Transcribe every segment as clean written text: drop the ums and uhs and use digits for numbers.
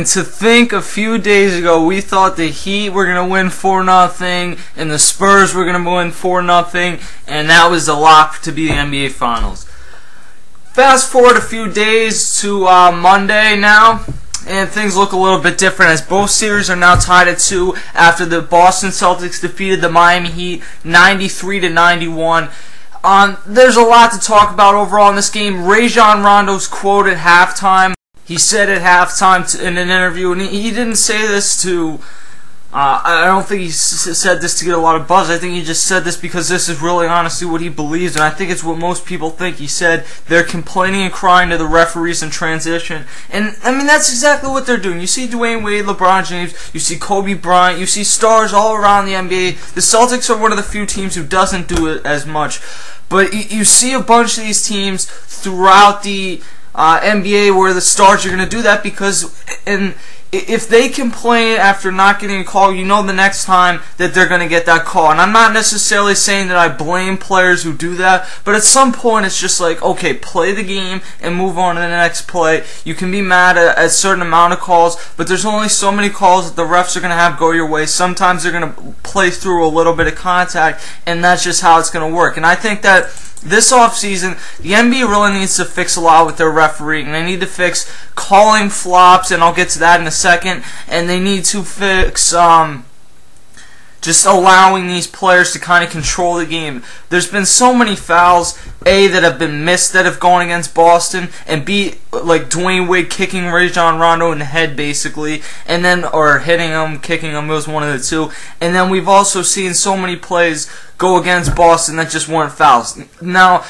And to think a few days ago we thought the Heat were going to win 4-0 and the Spurs were going to win 4-0, and that was the lock to be the NBA Finals. Fast forward a few days to Monday now, and things look a little bit different as both series are now tied at 2 after the Boston Celtics defeated the Miami Heat 93-91. There's a lot to talk about overall in this game. Rondo's quote at halftime. He said at halftime in an interview, and he didn't say this to, I don't think he said this to get a lot of buzz. I think he just said this because this is really honestly what he believes, and I think it's what most people think. He said they're complaining and crying to the referees in transition. And, I mean, that's exactly what they're doing. You see Dwayne Wade, LeBron James, you see Kobe Bryant, you see stars all around the NBA. The Celtics are one of the few teams who doesn't do it as much. But you see a bunch of these teams throughout the NBA where the stars are going to do that because if they complain after not getting a call, you know the next time that they're going to get that call. And I'm not necessarily saying that I blame players who do that, but at some point it's just like, okay, play the game and move on to the next play. You can be mad at a certain amount of calls, but there's only so many calls that the refs are going to have go your way. Sometimes they're going to play through a little bit of contact, and that's just how it's going to work. And I think that this offseason, the NBA really needs to fix a lot with their refereeing. They need to fix calling flops, and I'll get to that in a second. And they need to fix just allowing these players to kind of control the game. There's been so many fouls, A, that have been missed that have gone against Boston, and B, like Dwayne Wade kicking Rondo in the head, basically, and then, or hitting him, kicking him, it was one of the two. And then we've also seen so many plays go against Boston that just weren't fouls. Now,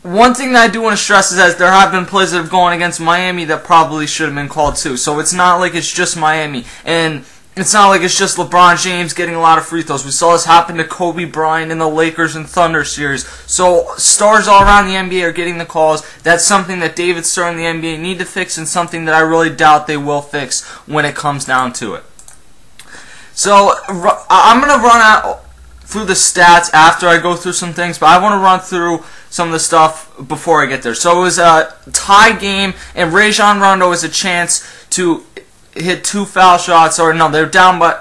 one thing that I do want to stress is that there have been plays that have gone against Miami that probably should have been called too. So it's not like it's just Miami. And it's not like it's just LeBron James getting a lot of free throws. We saw this happen to Kobe Bryant in the Lakers and Thunder series. So stars all around the NBA are getting the calls. That's something that David Stern and the NBA need to fix, and something that I really doubt they will fix when it comes down to it. So I'm going to run out through the stats after I go through some things, but I want to run through some of the stuff before I get there. So it was a tie game, and Rondo has a chance to hit 2 foul shots, or no, they're down by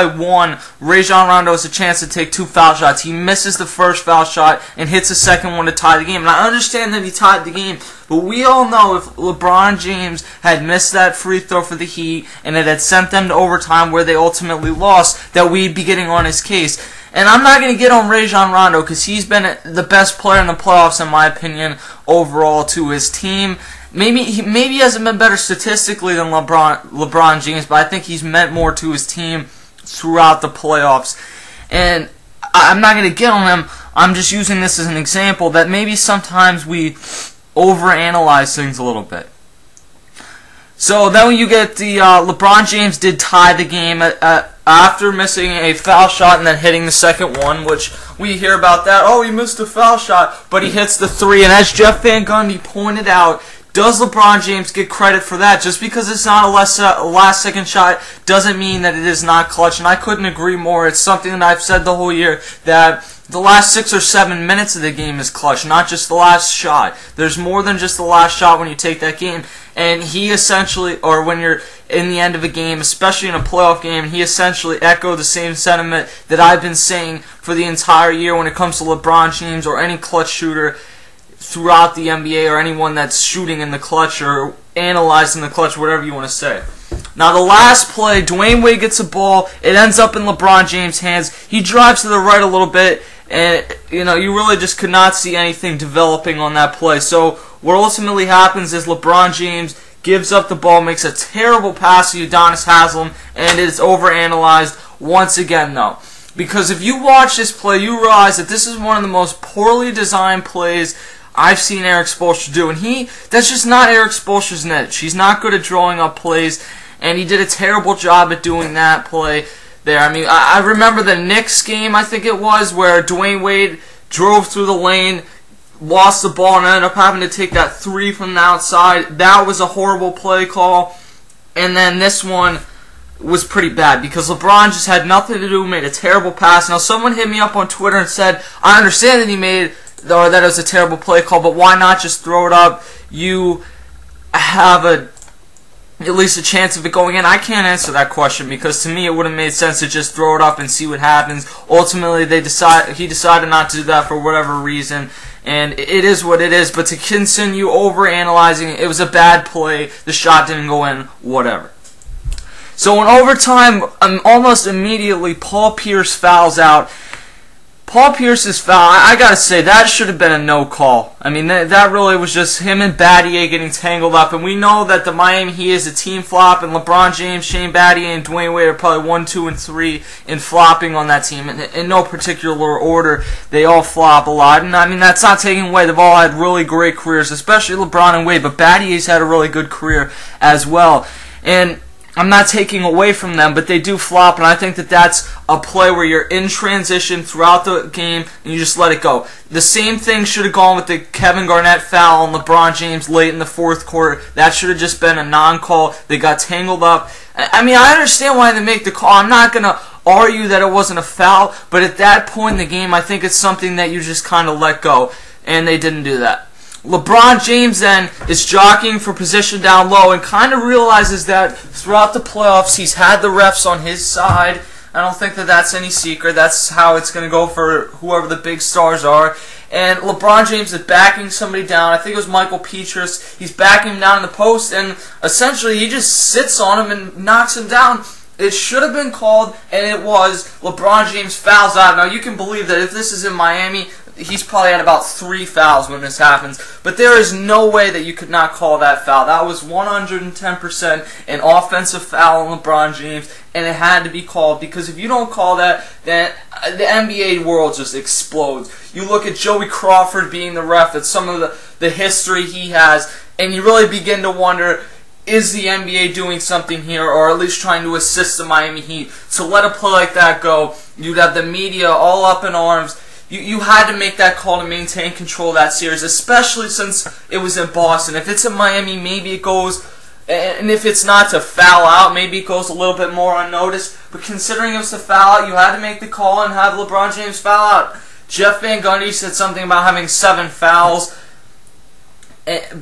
one. Rondo has a chance to take 2 foul shots. He misses the first foul shot and hits the second one to tie the game. And I understand that he tied the game, but we all know if LeBron James had missed that free throw for the Heat and it had sent them to overtime where they ultimately lost, that we'd be getting on his case. And I'm not going to get on Rondo because he's been the best player in the playoffs, in my opinion, overall to his team. Maybe he hasn't been better statistically than LeBron James, but I think he's meant more to his team throughout the playoffs. And I'm not going to get on him. I'm just using this as an example that maybe sometimes we overanalyze things a little bit. So then you get the LeBron James did tie the game after missing a foul shot and then hitting the second one, which we hear about that. Oh, he missed a foul shot, but he hits the 3. And as Jeff Van Gundy pointed out, does LeBron James get credit for that? Just because it's not a last-second shot doesn't mean that it is not clutch, and I couldn't agree more. It's something that I've said the whole year, that the last 6 or 7 minutes of the game is clutch, not just the last shot. There's more than just the last shot when you take that game, and he essentially, or when you're in the end of a game, especially in a playoff game, he essentially echoed the same sentiment that I've been saying for the entire year when it comes to LeBron James or any clutch shooter throughout the NBA, or anyone that's shooting in the clutch or analyzing the clutch, whatever you want to say. Now the last play, Dwayne Wade gets a ball. It ends up in LeBron James' hands. He drives to the right a little bit, and you really just could not see anything developing on that play. So what ultimately happens is LeBron James gives up the ball, makes a terrible pass to Udonis Haslem, and it's overanalyzed once again, though. Because if you watch this play, you realize that this is one of the most poorly designed plays I've seen Erik Spoelstra do, and that's just not Erik Spoelstra's niche. He's not good at drawing up plays, and he did a terrible job at doing that play there. I mean, I remember the Knicks game, I think it was, where Dwayne Wade drove through the lane, lost the ball, and ended up having to take that 3 from the outside. That was a horrible play call, and then this one was pretty bad because LeBron just had nothing to do, made a terrible pass. Now, someone hit me up on Twitter and said, I understand that he made, or that it was a terrible play call, but why not just throw it up? You have a at least a chance of it going in? I can't answer that question, because to me it would have made sense to just throw it up and see what happens. Ultimately, he decided not to do that for whatever reason, and it is what it is. But to continue overanalyzing it, it was a bad play. The shot didn't go in. Whatever. So in overtime, almost immediately, Paul Pierce fouls out. Paul Pierce's foul, I gotta say, that should have been a no call. I mean, that really was just him and Battier getting tangled up. And we know that the Miami Heat is a team flop, and LeBron James, Shane Battier, and Dwayne Wade are probably 1, 2, and 3 in flopping on that team. In no particular order, they all flop a lot. And I mean, that's not taking away. They've all had really great careers, especially LeBron and Wade. But Battier's had a really good career as well. And I'm not taking away from them, but they do flop, and I think that that's a play where you're in transition throughout the game, and you just let it go. The same thing should have gone with the Kevin Garnett foul on LeBron James late in the fourth quarter. That should have just been a non-call. They got tangled up. I mean, I understand why they make the call. I'm not going to argue that it wasn't a foul, but at that point in the game, I think it's something that you just kind of let go, and they didn't do that. LeBron James then is jockeying for position down low and kind of realizes that throughout the playoffs he's had the refs on his side. I don't think that that's any secret. That's how it's going to go for whoever the big stars are. And LeBron James is backing somebody down. I think it was Michael Petrus. He's backing him down in the post, and essentially he just sits on him and knocks him down. It should have been called, and it was. LeBron James fouls out. Now, you can believe that if this is in Miami, he's probably had about 3 fouls when this happens. But there is no way that you could not call that foul. That was 110% an offensive foul on LeBron James, and it had to be called, because if you don't call that, then the NBA world just explodes. You look at Joey Crawford being the ref, at some of the history he has, and you really begin to wonder, is the NBA doing something here, or at least trying to assist the Miami Heat? To let a play like that go, you'd have the media all up in arms. You had to make that call to maintain control of that series, especially since it was in Boston. If it's in Miami, maybe it goes, and if it's not to foul out, maybe it goes a little bit more unnoticed. But considering it was to foul out, you had to make the call and have LeBron James foul out. Jeff Van Gundy said something about having 7 fouls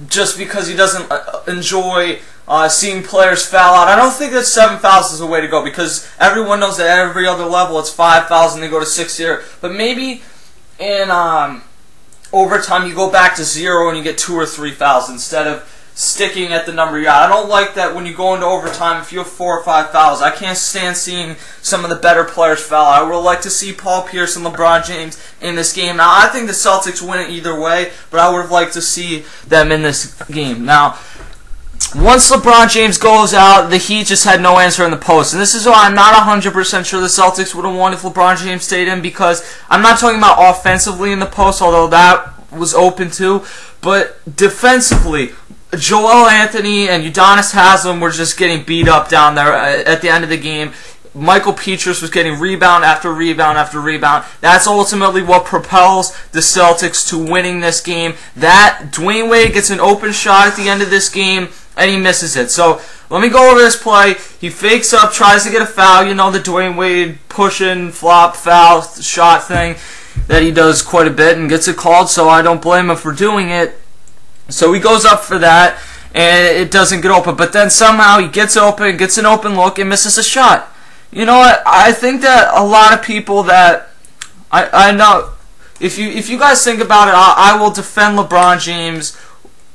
just because he doesn't enjoy seeing players foul out. I don't think that 7 fouls is the way to go, because everyone knows that at every other level it's 5 fouls and they go to 6 here. But maybe in overtime you go back to 0 and you get 2 or 3 fouls instead of sticking at the number you're at. I don't like that when you go into overtime if you have 4 or 5 fouls. I can't stand seeing some of the better players foul. I would like to see Paul Pierce and LeBron James in this game. Now, I think the Celtics win it either way, but I would have liked to see them in this game. Now, once LeBron James goes out, the Heat just had no answer in the post. And this is why I'm not 100% sure the Celtics would have won if LeBron James stayed in, because I'm not talking about offensively in the post, although that was open too, but defensively, Joel Anthony and Udonis Haslem were just getting beat up down there at the end of the game. Michael Petrus was getting rebound after rebound after rebound. That's ultimately what propels the Celtics to winning this game. That Dwayne Wade gets an open shot at the end of this game, and he misses it. So let me go over this play. He fakes up, tries to get a foul. You know, the Dwayne Wade pushing, flop, foul, shot thing that he does quite a bit and gets it called, so I don't blame him for doing it. So he goes up for that, and it doesn't get open. But then somehow he gets open, gets an open look, and misses a shot. You know what? I think that a lot of people that I know, if you guys think about it, I will defend LeBron James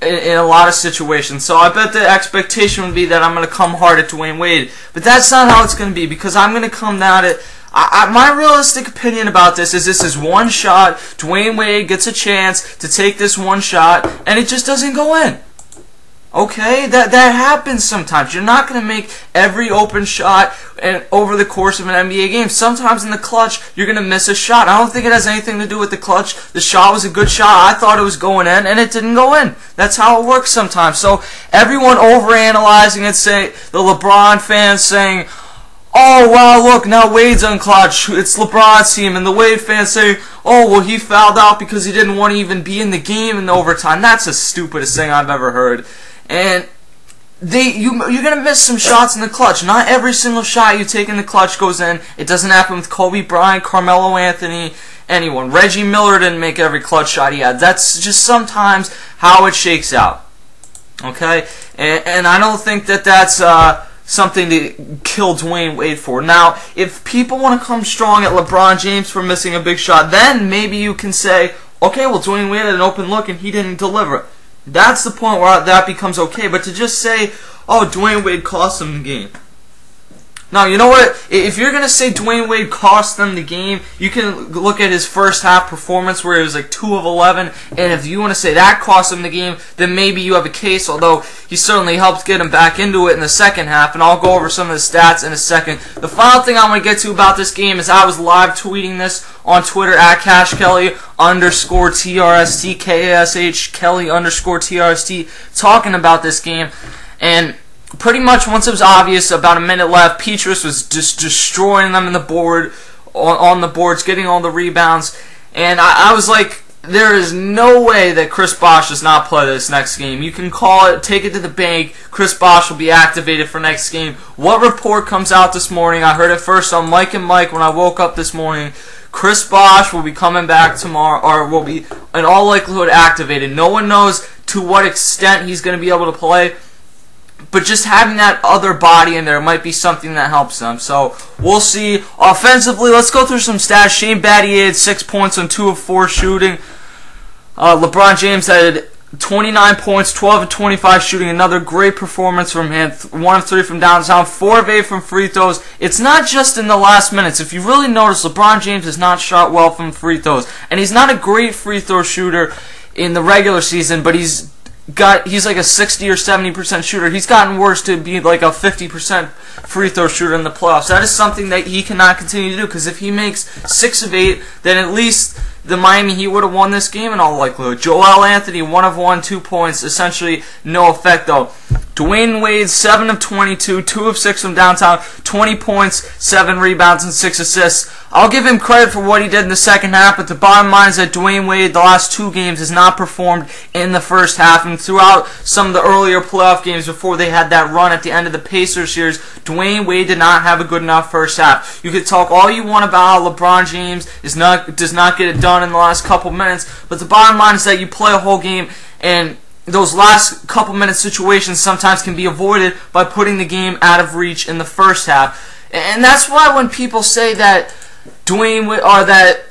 in a lot of situations. So I bet the expectation would be that I'm going to come hard at Dwayne Wade. But that's not how it's going to be, because I'm going to come down at my realistic opinion about this is one shot. Dwayne Wade gets a chance to take this one shot, and it just doesn't go in. Okay, that happens sometimes. You're not going to make every open shot over the course of an NBA game. Sometimes in the clutch, you're going to miss a shot. I don't think it has anything to do with the clutch. The shot was a good shot. I thought it was going in, and it didn't go in. That's how it works sometimes. So everyone overanalyzing it, say the LeBron fans saying, oh, wow, look, now Wade's unclutch. It's LeBron's team. And the Wade fans say, oh, well, he fouled out because he didn't want to even be in the game in the overtime. That's the stupidest thing I've ever heard. And you're going to miss some shots in the clutch. Not every single shot you take in the clutch goes in. It doesn't happen with Kobe Bryant, Carmelo Anthony, anyone. Reggie Miller didn't make every clutch shot he had. That's just sometimes how it shakes out. Okay? and I don't think that that's something to kill Dwayne Wade for. Now, if people want to come strong at LeBron James for missing a big shot, then maybe you can say, okay, well, Dwayne Wade had an open look and he didn't deliver. That's the point where that becomes okay. But to just say, oh, Dwayne Wade cost him the game. Now, you know what? If you're going to say Dwayne Wade cost them the game, you can look at his first half performance where it was like 2 of 11. And if you want to say that cost him the game, then maybe you have a case, although he certainly helped get him back into it in the second half. And I'll go over some of the stats in a second. The final thing I want to get to about this game is I was live tweeting this on Twitter at CashKelly_TRST, KASH Kelly_TRST, talking about this game. And pretty much once it was obvious, about a minute left, Petrus was just destroying them in the board, on the boards, getting all the rebounds. And I was like, there is no way that Chris Bosh does not play this next game. You can call it, take it to the bank. Chris Bosh will be activated for next game. What report comes out this morning? I heard it first on Mike and Mike when I woke up this morning. Chris Bosh will be coming back tomorrow, or will be in all likelihood activated. No one knows to what extent he's going to be able to play. But just having that other body in there might be something that helps them. So we'll see. Offensively, let's go through some stats. Shane Battier had 6 points on 2 of 4 shooting. LeBron James had 29 points, 12 of 25 shooting. Another great performance from him. 1 of 3 from downtown, 4 of 8 from free throws. It's not just in the last minutes. If you really notice, LeBron James has not shot well from free throws. And he's not a great free throw shooter in the regular season, but he's like a 60 or 70% shooter. He's gotten worse to be like a 50% free throw shooter in the playoffs. That is something that he cannot continue to do, because if he makes 6 of 8, then at least the Miami Heat would have won this game in all likelihood. Joel Anthony, 1 of 1, 2 points, essentially no effect though. Dwayne Wade, 7 of 22, 2 of 6 from downtown, 20 points, 7 rebounds, and 6 assists. I'll give him credit for what he did in the second half, but the bottom line is that Dwayne Wade, the last 2 games, has not performed in the first half. And throughout some of the earlier playoff games before they had that run at the end of the Pacers series, Dwayne Wade did not have a good enough first half. You could talk all you want about how LeBron James does not get it done in the last couple minutes, but the bottom line is that you play a whole game, and those last couple minute situations sometimes can be avoided by putting the game out of reach in the first half. And that's why when people say that that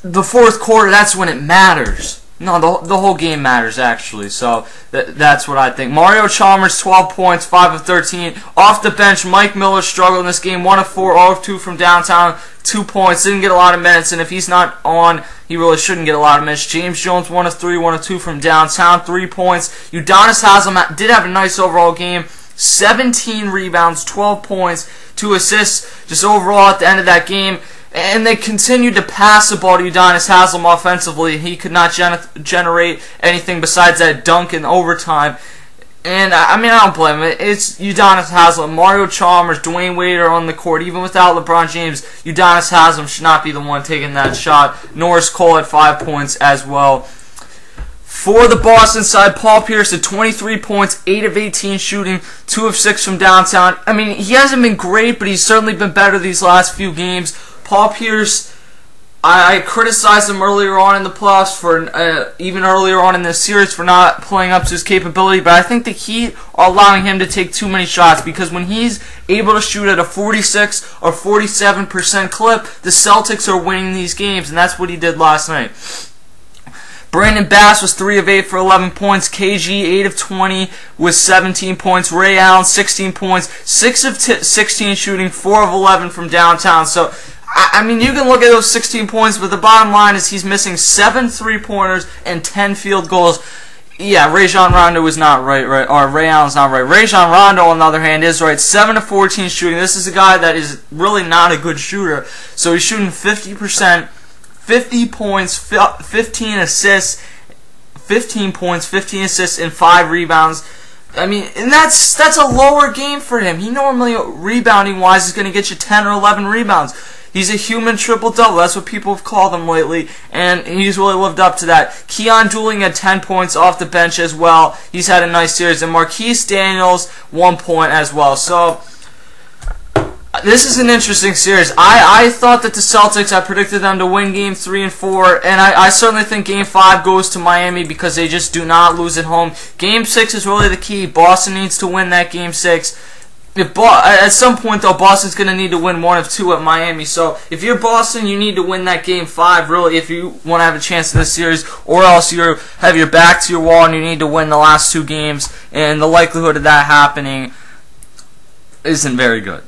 the fourth quarter, that's when it matters. No, the whole game matters, actually. So that's what I think. Mario Chalmers, 12 points, 5 of 13. Off the bench, Mike Miller struggled in this game. 1 of 4, 0 of 2 from downtown. 2 points. Didn't get a lot of minutes, and if he's not on, he really shouldn't get a lot of minutes. James Jones, 1 of 3, 1 of 2 from downtown. 3 points. Udonis Haslem did have a nice overall game. 17 rebounds, 12 points, 2 assists just overall at the end of that game. And they continued to pass the ball to Udonis Haslem offensively. He could not generate anything besides that dunk in overtime. And, I mean, I don't blame him. It's Udonis Haslem. Mario Chalmers, Dwayne Wade are on the court. Even without LeBron James, Udonis Haslem should not be the one taking that shot. Norris Cole had 5 points as well. For the Boston side, Paul Pierce had 23 points, 8 of 18 shooting, 2 of 6 from downtown. I mean, he hasn't been great, but he's certainly been better these last few games. Paul Pierce, I criticized him earlier on in the playoffs for, even earlier on in this series, for not playing up to his capability, but I think the Heat are allowing him to take too many shots, because when he's able to shoot at a 46 or 47% clip, the Celtics are winning these games, and that's what he did last night. Brandon Bass was 3 of 8 for 11 points. KG, 8 of 20 with 17 points. Ray Allen, 16 points. 6 of 16 shooting, 4 of 11 from downtown. So, I mean, you can look at those 16 points, but the bottom line is he's missing 7 3-pointers and 10 field goals. Yeah, Rajon Rondo is not right, or Ray Allen's not right. Rajon Rondo, on the other hand, is right. 7 of 14 shooting. This is a guy that is really not a good shooter. So he's shooting 50%. 50 points, 15 assists, 15 points, 15 assists, and 5 rebounds. I mean, and that's a lower game for him. He normally, rebounding-wise, is going to get you 10 or 11 rebounds. He's a human triple-double. That's what people have called him lately, and he's really lived up to that. Keon Dooling had 10 points off the bench as well. He's had a nice series. And Marquise Daniels, 1 point as well. So This is an interesting series. I thought that the Celtics, I predicted them to win Game 3 and 4, and I certainly think Game 5 goes to Miami because they just do not lose at home. Game 6 is really the key. Boston needs to win that Game 6. At some point, though, Boston's going to need to win one of two at Miami. So if you're Boston, you need to win that Game 5, really, if you want to have a chance in this series, or else you have your back to your wall and you need to win the last 2 games, and the likelihood of that happening isn't very good.